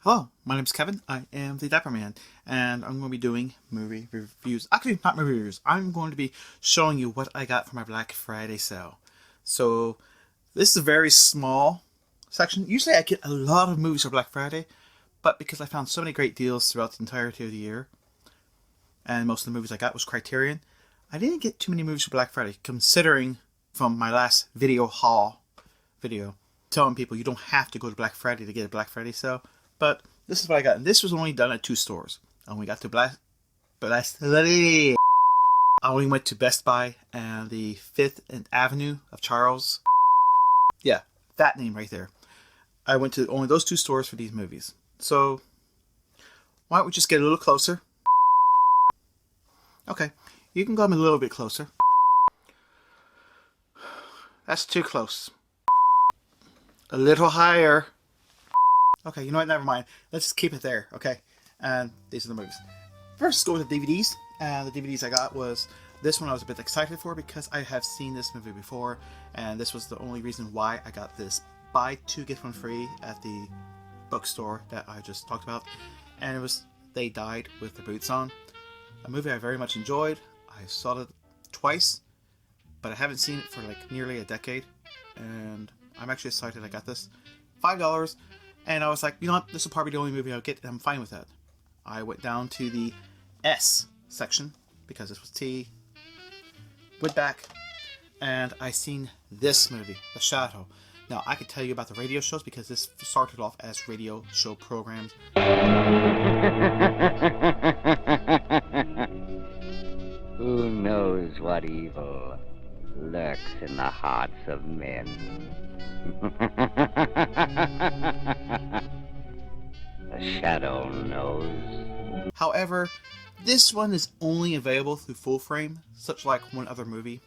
Hello, my name is Kevin. I am the Dapper Man, and I'm going to be doing movie reviews. Actually, not movie reviews. I'm going to be showing you what I got for my Black Friday sale. So, this is a very small section. Usually I get a lot of movies for Black Friday, but because I found so many great deals throughout the entirety of the year, and most of the movies I got was Criterion, I didn't get too many movies for Black Friday, considering from my last video haul video, telling people you don't have to go to Black Friday to get a Black Friday sale. But this is what I got. And this was only done at 2 stores. I only got to I only went to Best Buy and the 5th and Avenue of Charles. Yeah, that name right there. I went to only those 2 stores for these movies. So, why don't we just get a little closer? Okay, you can come a little bit closer. That's too close. A little higher. Okay, you know what? Never mind. Let's just keep it there, okay? And these are the movies. First, let's go with the DVDs. And the DVDs I got was this one I was a bit excited for because I have seen this movie before. And this was the only reason why I got this buy 2 get 1 free at the bookstore that I just talked about. And it was They Died with Their Boots On. A movie I very much enjoyed. I saw it twice, but I haven't seen it for like nearly a decade. And I'm actually excited I got this. $5. And I was like, you know what, this will probably be the only movie I'll get, and I'm fine with that. I went down to the S section, because this was T. Went back, and I seen this movie, The Shadow. Now, I could tell you about the radio shows, because this started off as radio show programs. Who knows what evil lurks in the hearts of men? The Shadow knows. However, this one is only available through full frame, such like one other movie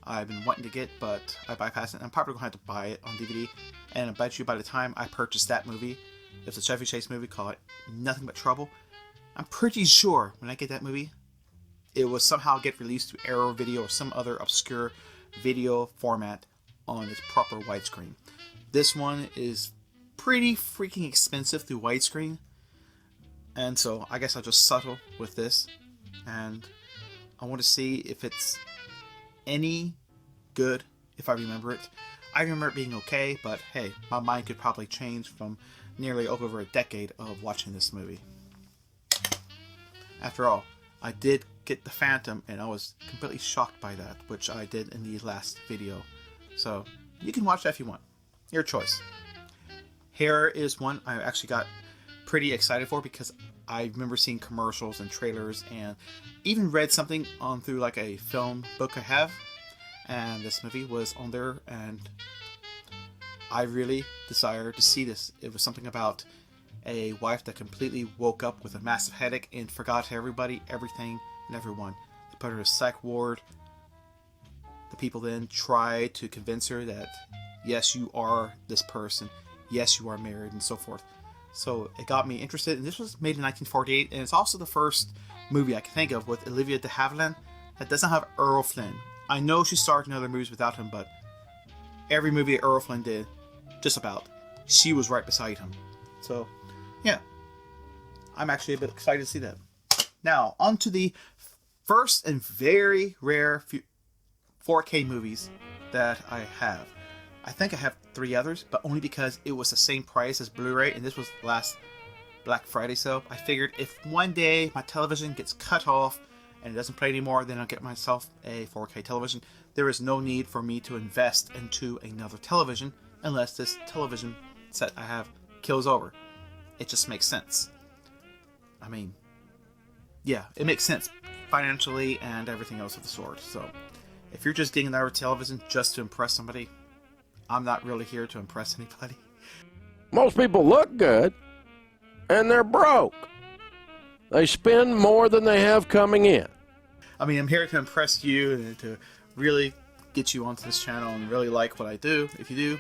I've been wanting to get, but I bypassed it. I'm probably going to have to buy it on DVD, and I bet you by the time I purchase that movie, it's a Chevy Chase movie called Nothing But Trouble. I'm pretty sure when I get that movie, it will somehow get released to Arrow Video or some other obscure video format on its proper widescreen. This one is pretty freaking expensive through widescreen, and so I guess I'll just settle with this, and I want to see if it's any good, if I remember it. I remember it being okay, but hey, my mind could probably change from nearly over a decade of watching this movie. After all, I did get The Phantom, and I was completely shocked by that, which I did in the last video. So, you can watch that if you want. Your choice. Here is one I actually got pretty excited for because I remember seeing commercials and trailers and even read something on through like a film book I have. And this movie was on there, and I really desired to see this. It was something about a wife that completely woke up with a massive headache and forgot everybody, everything, and everyone. They put her in a psych ward. The people then try to convince her that, yes, you are this person. Yes, you are married, and so forth. So it got me interested. And this was made in 1948, and it's also the first movie I can think of with Olivia de Havilland that doesn't have Errol Flynn. I know she starred in other movies without him, but every movie that Errol Flynn did, just about, she was right beside him. So, yeah. I'm actually a bit excited to see that. Now, on to the first and very rare 4K movies that I have. I think I have 3 others, but only because it was the same price as Blu-ray, and this was the last Black Friday sale. I figured if one day my television gets cut off and it doesn't play anymore, then I'll get myself a 4K television. There is no need for me to invest into another television unless this television set I have kills over. It just makes sense. I mean, yeah, it makes sense financially and everything else of the sort. So, if you're just getting another television just to impress somebody, I'm not really here to impress anybody. Most people look good, and they're broke. They spend more than they have coming in. I mean, I'm here to impress you and to really get you onto this channel and really like what I do. If you do,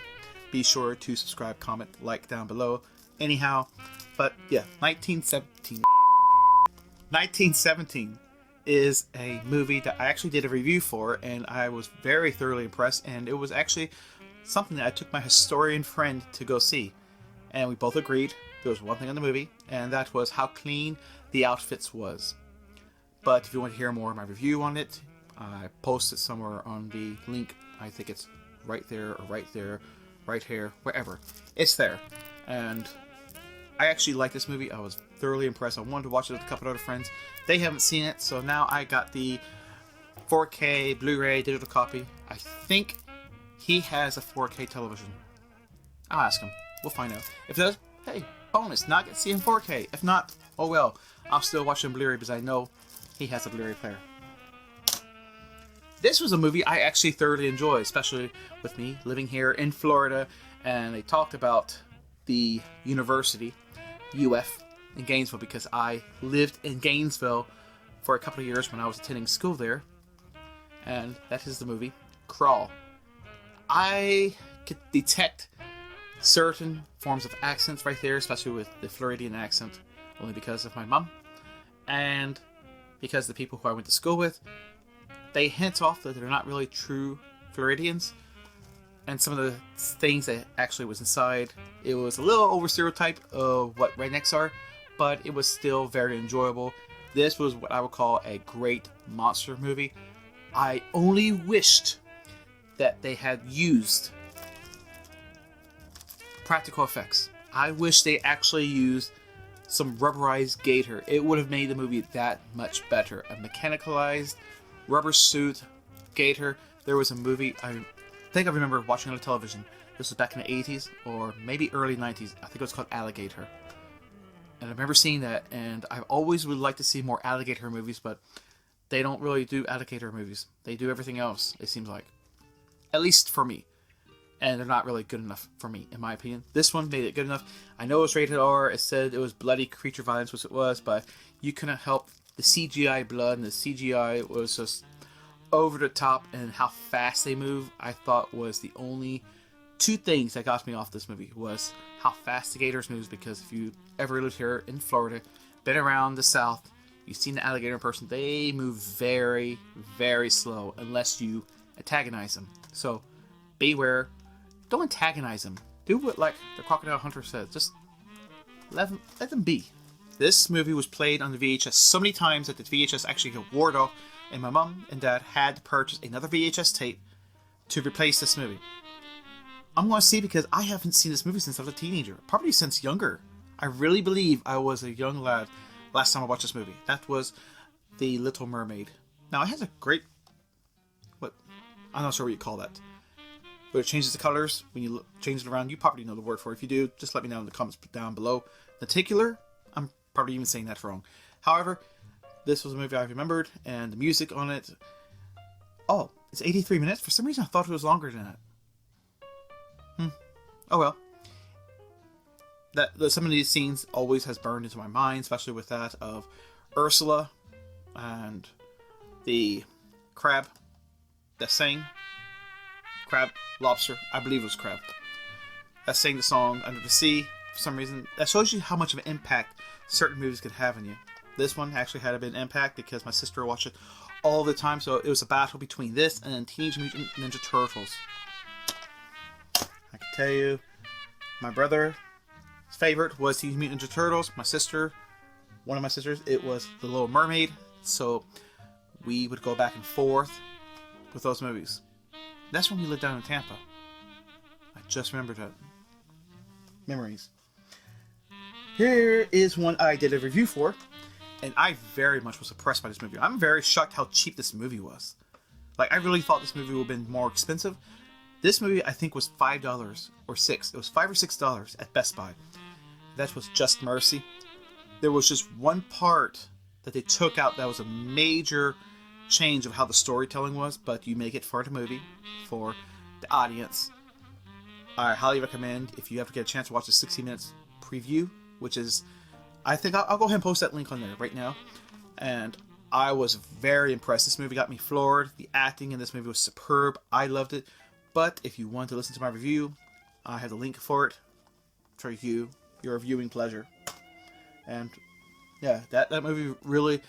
be sure to subscribe, comment, like down below. Anyhow, but yeah, 1917 is a movie that I actually did a review for, and I was very thoroughly impressed, and it was actually something that I took my historian friend to go see. and we both agreed there was one thing in the movie, and that was how clean the outfits was. But if you want to hear more of my review on it, I posted somewhere on the link. I think it's right there, or right there, right here, wherever. It's there. And I actually like this movie. I was thoroughly impressed. I wanted to watch it with a couple of other friends. They haven't seen it, so now I got the 4K Blu-ray digital copy. I think he has a 4K television. I'll ask him. We'll find out. If it does, hey, bonus, not get to see in 4K. If not, oh well. I'll still watch it in Blu-ray because I know he has a Blu-ray player. This was a movie I actually thoroughly enjoyed, especially with me living here in Florida, and they talked about the university, UF, in Gainesville, because I lived in Gainesville for a couple of years when I was attending school there, and that is the movie Crawl. I could detect certain forms of accents right there, especially with the Floridian accent, only because of my mom, and because the people who I went to school with, they hint off that they're not really true Floridians, and some of the things that actually was inside, it was a little over stereotype of what rednecks are, but it was still very enjoyable. This was what I would call a great monster movie. I only wished that they had used practical effects. I wish they actually used some rubberized gator. It would have made the movie that much better. A mechanicalized rubber suit gator. There was a movie, I think I remember watching on the television. This was back in the 80s or maybe early 90s. I think it was called Alligator. And I remember seeing that, and I always would like to see more alligator movies, but they don't really do alligator movies. They do everything else, it seems like. At least for me. And they're not really good enough for me, in my opinion. This one made it good enough. I know it was rated R. It said it was bloody creature violence, which it was, but you couldn't help the CGI blood, and the CGI was just over the top, and how fast they move, I thought was the only two things that got me off this movie, was how fast the gators moves, because if you ever lived here in Florida, been around the South, you've seen the alligator in person, they move very, very slow unless you antagonize them. So beware. Don't antagonize them. Do what, like the Crocodile Hunter said. Just let them be. This movie was played on the VHS so many times that the VHS actually got wore off, and my mom and dad had to purchase another VHS tape to replace this movie. I'm going to see, because I haven't seen this movie since I was a teenager. Probably since younger. I really believe I was a young lad last time I watched this movie. That was The Little Mermaid. Now, it has a great... I'm not sure what you call that. But it changes the colors when you change it around. You probably know the word for it. If you do, just let me know in the comments down below. Lenticular? I'm probably even saying that wrong. However, this was a movie I remembered, and the music on it... Oh, it's 83 minutes? For some reason I thought it was longer than that. Oh well. Some of these scenes always has burned into my mind, especially with that of Ursula and the crab that sang. Crab, lobster, I believe it was crab, that sang the song Under the Sea. For some reason, that shows you how much of an impact certain movies can have on you. This one actually had a bit of impact because my sister watched it all the time, so it was a battle between this and Teenage Mutant Ninja Turtles. I can tell you, my brother's favorite was Teenage Mutant Ninja Turtles. My sister, one of my sisters, it was The Little Mermaid, so we would go back and forth with those movies. That's when we lived down in Tampa. I just remembered that. Memories. Here is one I did a review for, and I very much was impressed by this movie. I'm very shocked how cheap this movie was. Like, I really thought this movie would have been more expensive. This movie, I think, was $5 or $6. It was $5 or $6 at Best Buy. That was Just Mercy. There was just one part that they took out that was a major change of how the storytelling was, but you make it for the movie, for the audience. I highly recommend, if you have to get a chance to watch the 60 minutes preview, which is, I think I'll go ahead and post that link on there right now. And I was very impressed. This movie got me floored. The acting in this movie was superb. I loved it. But if you want to listen to my review, I have the link for it for you, your viewing pleasure. And yeah, that movie really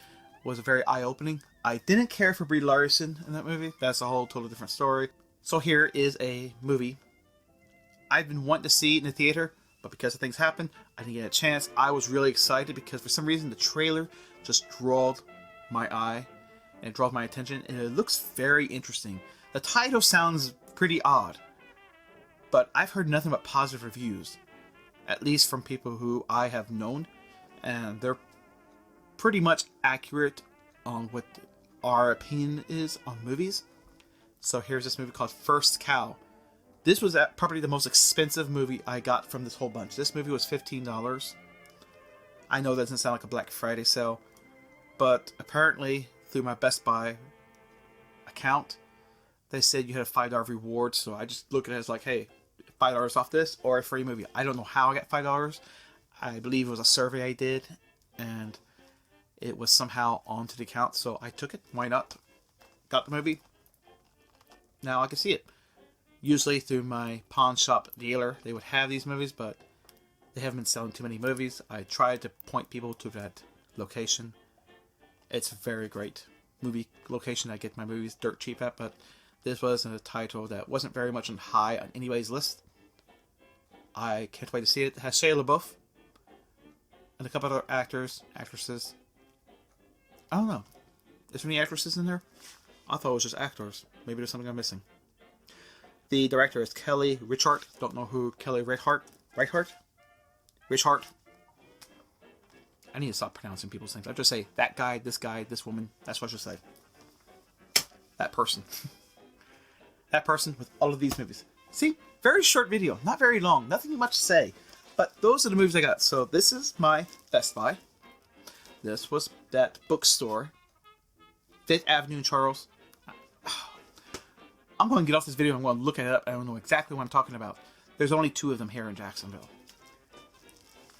was very eye-opening. I didn't care for Brie Larson in that movie. That's a whole totally different story. So here is a movie I've been wanting to see in the theater but because of things happened, I didn't get a chance. I was really excited because for some reason the trailer just drew my eye and it draws my attention, and it looks very interesting. The title sounds pretty odd, but I've heard nothing but positive reviews, at least from people who I have known, and they're pretty much accurate on what our opinion is on movies. So here's this movie called First Cow. This was probably the most expensive movie I got from this whole bunch. This movie was $15. I know that doesn't sound like a Black Friday sale, but apparently through my Best Buy account, they said you had a $5 reward. So I just look at it as like, hey, $5 off this or a free movie. I don't know how I got $5. I believe it was a survey I did, and it was somehow onto the account, so I took it. Why not? Got the movie. Now I can see it. Usually through my pawn shop dealer, they would have these movies, but they haven't been selling too many movies. I tried to point people to that location. It's a very great movie location I get my movies dirt cheap at, but this was a title that wasn't very much high on anybody's list. I can't wait to see it. It has Shia LaBeouf and a couple other actors, actresses. I don't know. Is there any actresses in there? I thought it was just actors. Maybe there's something I'm missing. The director is Kelly Reichardt. Don't know who Kelly Reichardt. Reichardt. I need to stop pronouncing people's names. I just say that guy, this woman. That's what I should say. That person. That person with all of these movies. See, very short video, not very long, nothing much to say. But those are the movies I got. So this is my Best Buy. This was that bookstore, 5th Avenue in Charles. I'm going to get off this video. I'm going to look it up. I don't know exactly what I'm talking about. There's only 2 of them here in Jacksonville.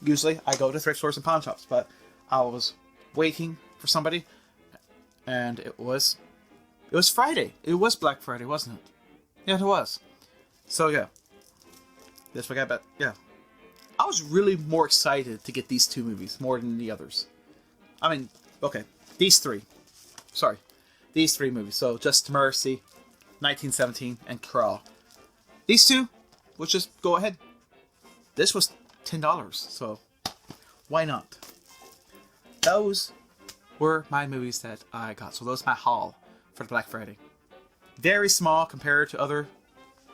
Usually I go to thrift stores and pawn shops, but I was waiting for somebody, and it was Friday. It was Black Friday, wasn't it? Yeah, it was. So yeah, this week I bet. Yeah, I was really more excited to get these 2 movies more than the others. I mean, okay, these 3. Sorry, these 3 movies. So Just Mercy, 1917, and Crawl. These 2, we'll just go ahead. This was $10, so why not? Those were my movies that I got. So those are my haul for the Black Friday. Very small compared to other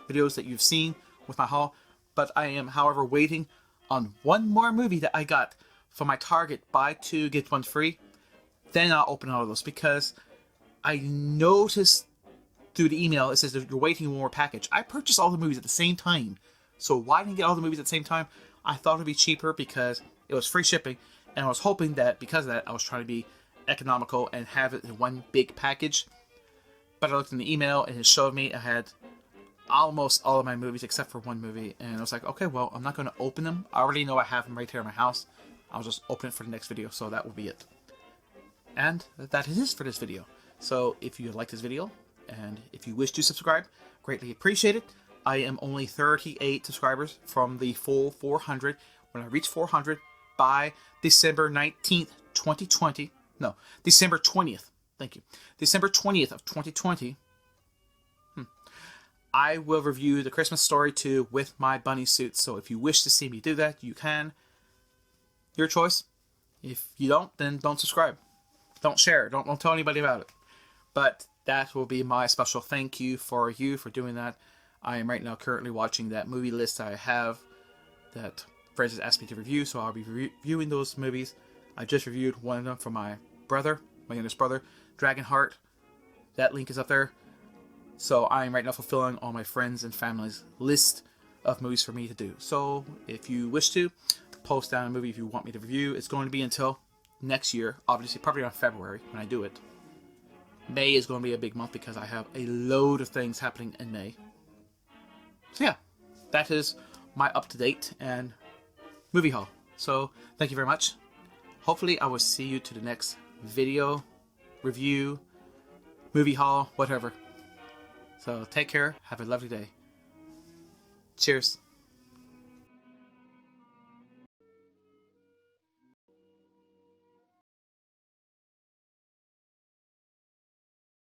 videos that you've seen with my haul, but I am, however, waiting on one more movie that I got for my Target buy 2 get 1 free. Then I'll open all of those, because I noticed through the email it says that you're waiting one more package. I purchased all the movies at the same time, so why didn't I get all the movies at the same time? I thought it would be cheaper because it was free shipping, and I was hoping that because of that I was trying to be economical and have it in one big package. But I looked in the email and it showed me I had almost all of my movies except for one movie, and I was like, okay, well, I'm not going to open them. I already know I have them right here in my house. I'll just open it for the next video, so that will be it. And that is it for this video. So if you like this video, and if you wish to subscribe, greatly appreciate it. I am only 38 subscribers from the full 400. When I reach 400 by December 19th, 2020, no, December 20th, thank you, December 20th of 2020, I will review The Christmas Story 2 with my bunny suit. So if you wish to see me do that, you can. Your choice. If you don't, then don't subscribe. Don't share. Don't tell anybody about it. But that will be my special thank you for doing that. I am right now currently watching that movie list I have that friends has asked me to review, so I'll be reviewing those movies. I just reviewed one of them for my brother, my youngest brother, Dragonheart. That link is up there. So I am right now fulfilling all my friends and family's list of movies for me to do. So if you wish to, post down a movie if you want me to review. It's going to be until next year, obviously, probably around February when I do it. May is going to be a big month because I have a load of things happening in May. So yeah, that is my up-to-date and movie haul. So thank you very much. Hopefully I will see you to the next video, review, movie haul, whatever. So take care. Have a lovely day. Cheers.